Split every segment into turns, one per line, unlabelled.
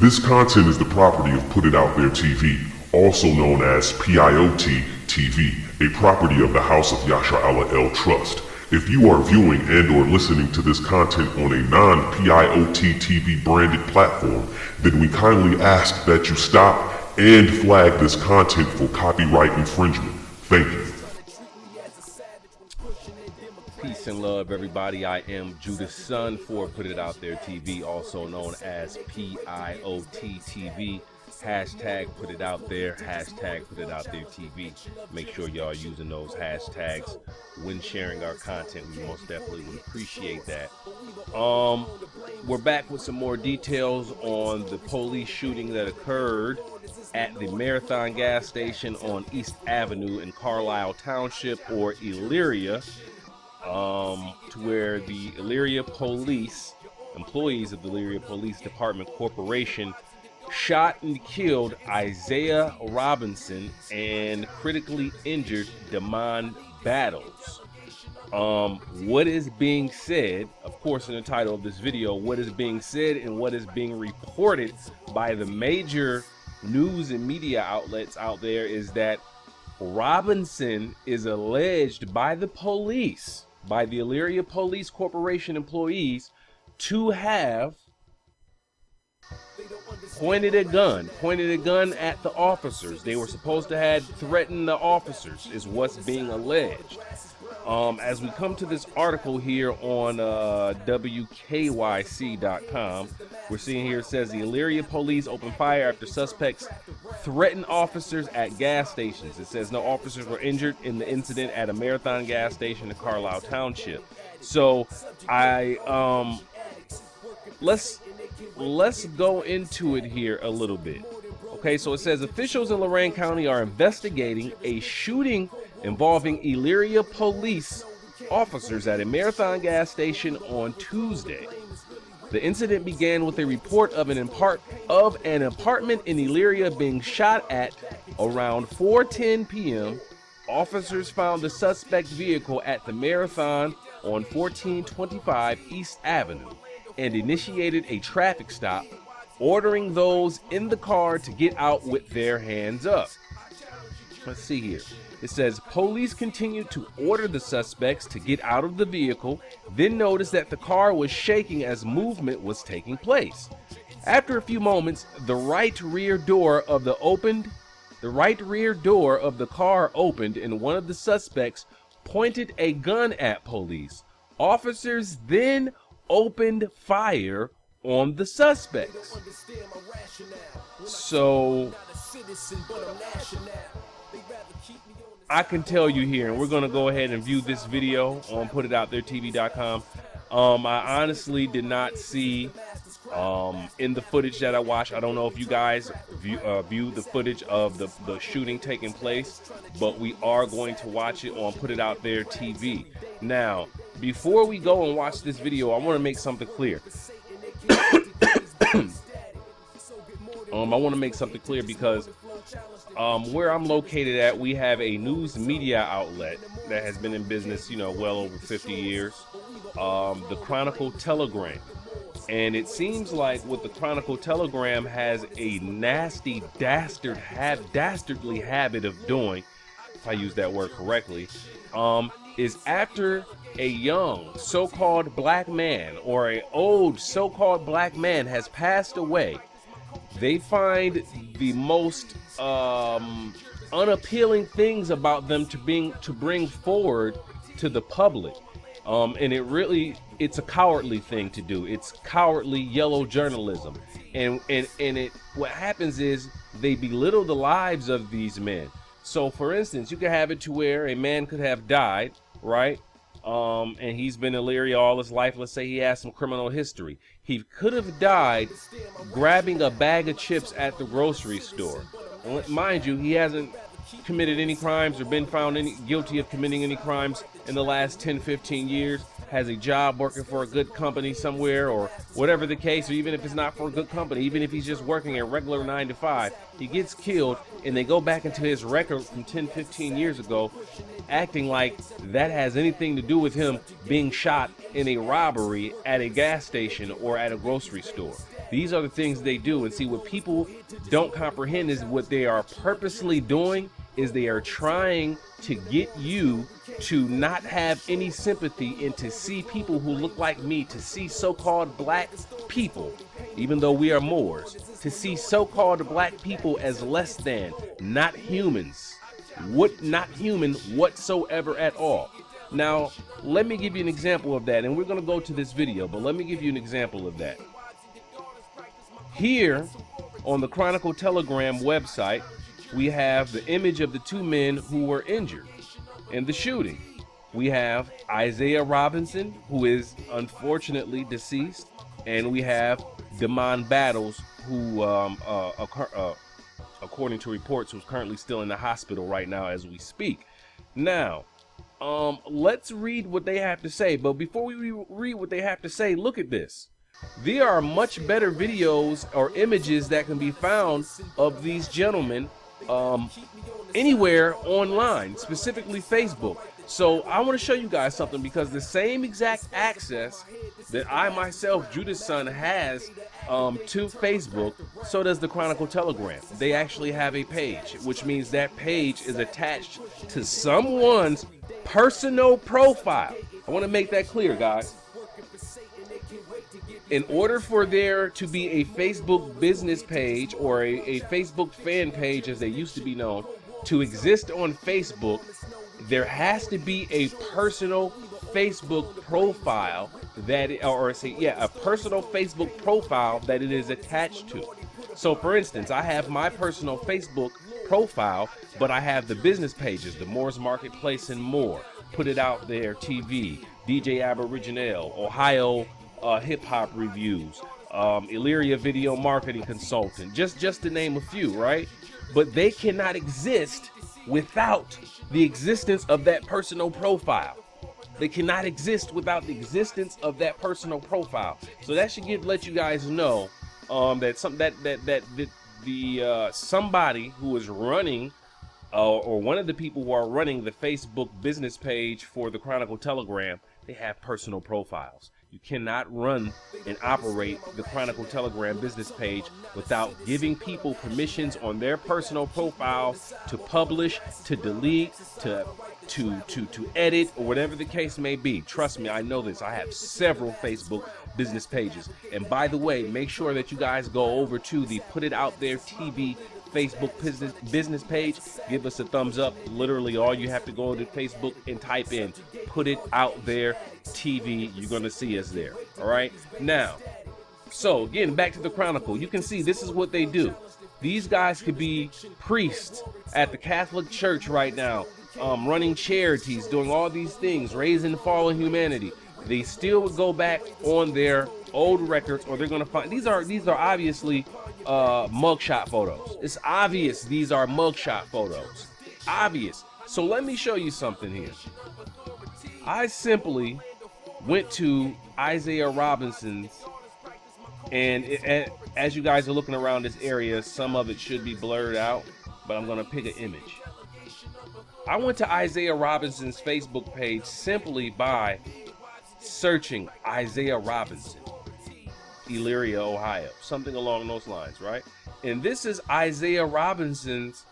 This content is the property of Put It Out There TV, also known as PIOT TV, a property of the House of Yasha Allah El Trust. If you are viewing and or listening to this content on a non-PIOT TV branded platform, then we kindly ask that you stop and flag this content for copyright infringement. Thank you.
Peace and love, everybody. I am Judah's son for Put It Out There TV, also known as PIOT TV. Hashtag Put It Out There, hashtag Put It Out There TV. Make sure y'all using those hashtags when sharing our content. We most definitely would appreciate that. We're back with some more details on the police shooting that occurred at the Marathon gas station on East Avenue in Carlisle Township, or Elyria. To where the Elyria police, employees of the Elyria Police Department Corporation, shot and killed Isaiah Robinson and critically injured Damon Battles. What is being said, of course, in the title of this video, what is being said and what is being reported by the major news and media outlets out there is that Robinson is alleged by the police, by the Elyria Police Corporation employees, to have pointed a gun at the officers. They were supposed to have threatened the officers, is what's being alleged. As we come to this article here on WKYC.com, we're seeing here, it says the Elyria police opened fire after suspects threatened officers at gas stations. It says no officers were injured in the incident at a Marathon gas station in Carlisle Township. So let's go into it here a little bit. Okay, so it says officials in Lorain County are investigating a shooting involving Elyria police officers at a Marathon gas station on Tuesday. The incident began with a report of an apartment in Elyria being shot at around 4:10 p.m. Officers found the suspect vehicle at the Marathon on 1425 East Avenue and initiated a traffic stop, ordering those in the car to get out with their hands up. Let's see here. It says police continued to order the suspects to get out of the vehicle, then noticed that the car was shaking as movement was taking place. After a few moments, the right rear door of the car opened and one of the suspects pointed a gun at police. Officers then opened fire on the suspects. So I can tell you here, and we're going to go ahead and view this video on PutItOutThereTV.com. I honestly did not see in the footage that I watched. I don't know if you guys view the footage of the shooting taking place, but we are going to watch it on Put It Out There TV. Now, before we go and watch this video, I want to make something clear. Because where I'm located at, we have a news media outlet that has been in business, well over 50 years, the Chronicle Telegram. And it seems like what the Chronicle Telegram has a nasty, dastardly habit of doing, if I use that word correctly, is after a young so-called black man or an old so-called black man has passed away, they find the most unappealing things about them to bring forward to the public. And it's a cowardly thing to do. It's cowardly yellow journalism. And what happens is they belittle the lives of these men. So for instance, you could have it to where a man could have died, right? And he's been in Elyria all his life. Let's say he has some criminal history. He could have died grabbing a bag of chips at the grocery store. And mind you, he hasn't committed any crimes or been found guilty of committing any crimes in the last 10-15 years. Has a job working for a good company somewhere, or whatever the case, or even if it's not for a good company, even if he's just working a regular 9 to 5, he gets killed, and they go back into his record from 10-15 years ago, acting like that has anything to do with him being shot in a robbery at a gas station or at a grocery store. These are the things they do. And see, what people don't comprehend is what they are purposely doing is they are trying to get you to not have any sympathy and to see people who look like me, to see so-called black people, even though we are Moors, to see so-called black people as less than, not humans, not human whatsoever at all. Now, let me give you an example of that, and we're going to go to this video, but let me give you an example of that. Here on the Chronicle Telegram website, we have the image of the two men who were injured in the shooting. We have Isaiah Robinson, who is unfortunately deceased, and we have Damon Battles, who, according to reports, who's currently still in the hospital right now as we speak. Now, let's read what they have to say. But before we read what they have to say, look at this. There are much better videos or images that can be found of these gentlemen anywhere online, specifically Facebook. So I want to show you guys something, because the same exact access that I myself, Judas Son, has to Facebook, so does the Chronicle Telegram. They actually have a page, which means that page is attached to someone's personal profile. I want to make that clear, guys. In order for there to be a Facebook business page or a Facebook fan page, as they used to be known, to exist on Facebook, there has to be a personal Facebook profile that, a personal Facebook profile that it is attached to. So for instance, I have my personal Facebook profile, but I have the business pages, the Moore's Marketplace and more, Put It Out There TV, DJ Aboriginal, Ohio Hip Hop Reviews, Elyria Video Marketing Consultant, just to name a few, right? But they cannot exist without the existence of that personal profile. They cannot exist without the existence of that personal profile. So that should let you guys know that somebody who is running or one of the people who are running the Facebook business page for the Chronicle Telegram, they have personal profiles. You cannot run and operate the Chronicle Telegram business page without giving people permissions on their personal profile to publish, to delete, to edit, or whatever the case may be. Trust me, I know this. I have several Facebook business pages. And by the way, make sure that you guys go over to the Put It Out There TV Facebook business page. Give us a thumbs up. Literally all you have to go to Facebook and type in Put It Out There TV. You're going to see us there. All right. Now, so again, back to the Chronicle. You can see this is what they do. These guys could be priests at the Catholic Church right now, running charities, doing all these things, raising fallen humanity. They still would go back on their old records, or they're going to find these are obviously mugshot photos. It's obvious these are mugshot photos. Obvious. So let me show you something here. I simply went to Isaiah Robinson's, and as you guys are looking around this area, some of it should be blurred out, but I'm going to pick an image. I went to Isaiah Robinson's Facebook page simply by searching Isaiah Robinson, Elyria, Ohio, something along those lines, right? And this is Isaiah Robinson's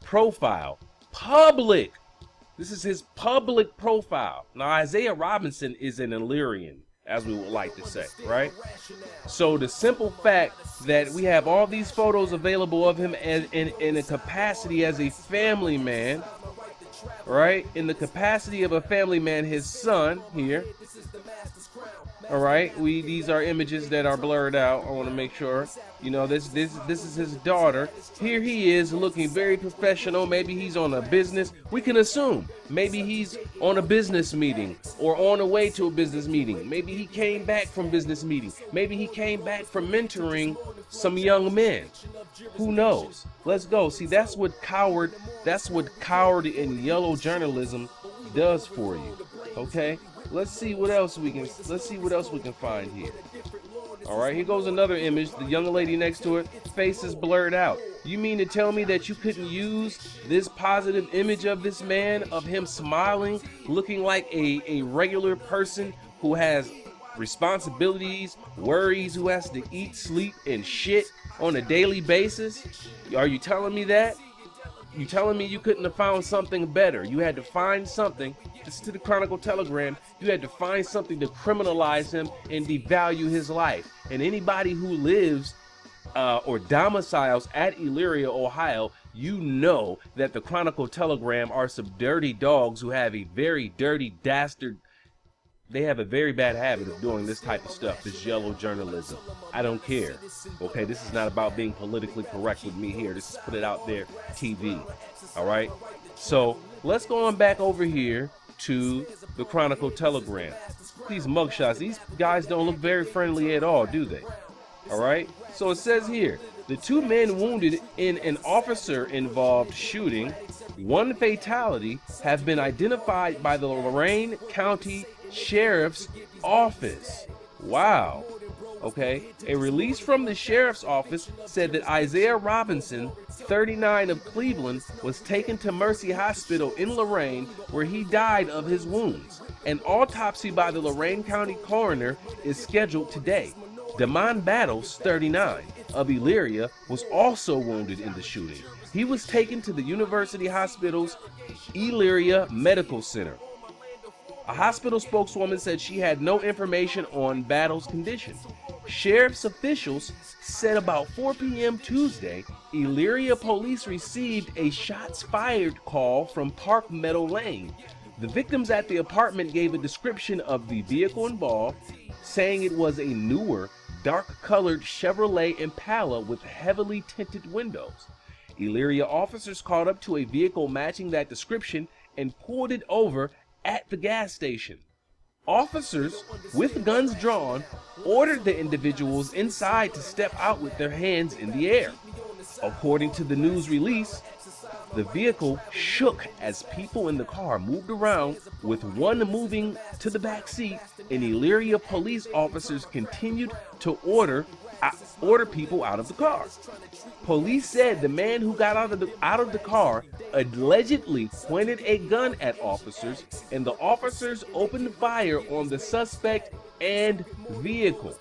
profile, public. This is his public profile. Now, Isaiah Robinson is an Illyrian, as we would like to say, right? So the simple fact that we have all these photos available of him in a capacity as a family man, right? In the capacity of a family man, his son here. All right, these are images that are blurred out. I want to make sure, you know, this is his daughter. Here he is looking very professional. Maybe he's on a business. We can assume maybe he's on a business meeting or on the way to a business meeting. Maybe he came back from business meeting. Maybe he came back from mentoring some young men. Who knows? Let's go. See, that's what coward and yellow journalism does for you. Okay? Let's see what else we can find here. All right, here goes another image. The young lady next to it, face is blurred out. You mean to tell me that you couldn't use this positive image of this man, of him smiling, looking like a regular person who has responsibilities, worries, who has to eat, sleep, and shit on a daily basis? Are you telling me that? You telling me you couldn't have found something better? You had to find something. This is to the Chronicle Telegram. You had to find something to criminalize him and devalue his life. And anybody who lives or domiciles at Elyria, Ohio, you know that the Chronicle Telegram are some dirty dogs who have a very dirty dastard. They have a very bad habit of doing this type of stuff, this yellow journalism. I don't care. Okay, this is not about being politically correct with me here. This is Put It Out There TV. All right? So let's go on back over here to the Chronicle Telegram. These mugshots, these guys don't look very friendly at all, do they? All right? So it says here, the two men wounded in an officer-involved shooting, one fatality, have been identified by the Lorain County Sheriff's Office. Wow. Okay. A release from the Sheriff's Office said that Isaiah Robinson, 39 of Cleveland, was taken to Mercy Hospital in Lorain, where he died of his wounds. An autopsy by the Lorain County coroner is scheduled today. Damon Battles, 39, of Elyria, was also wounded in the shooting. He was taken to the University Hospital's Elyria Medical Center. A hospital spokeswoman said she had no information on Battles' condition. Sheriff's officials said about 4 p.m. Tuesday, Elyria police received a shots fired call from Park Meadow Lane. The victims at the apartment gave a description of the vehicle involved, saying it was a newer, dark-colored Chevrolet Impala with heavily tinted windows. Elyria officers caught up to a vehicle matching that description and pulled it over at the gas station. Officers, with guns drawn, ordered the individuals inside to step out with their hands in the air. According to the news release, the vehicle shook as people in the car moved around, with one moving to the back seat, and Elyria police officers continued to order people out of the car. Police said the man who got out of the car allegedly pointed a gun at officers, and the officers opened fire on the suspect and vehicle.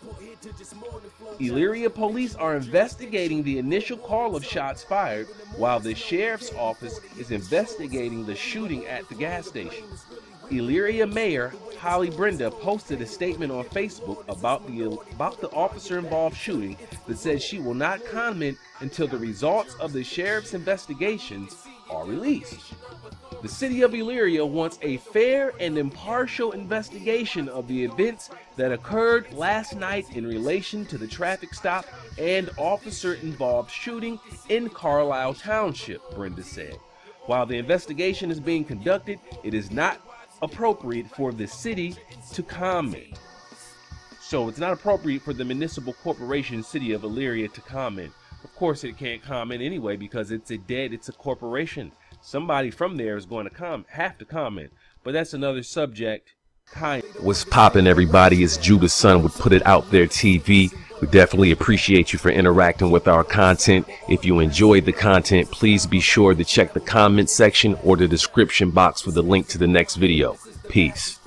Elyria police are investigating the initial call of shots fired, while the sheriff's office is investigating the shooting at the gas station. Elyria Mayor Holly Brenda posted a statement on Facebook about the officer-involved shooting that says she will not comment until the results of the sheriff's investigations are released. The city of Elyria wants a fair and impartial investigation of the events that occurred last night in relation to the traffic stop and officer-involved shooting in Carlisle Township, Brenda said. While the investigation is being conducted, it is not appropriate for the city to comment. So it's not appropriate for the municipal corporation city of Elyria to comment. Of course it can't comment anyway because it's a corporation. Somebody from there is going to have to comment. But that's another subject. What's poppin', everybody? It's Judas Son with Put It Out There TV. We definitely appreciate you for interacting with our content. If you enjoyed the content, please be sure to check the comment section or the description box for the link to the next video. Peace.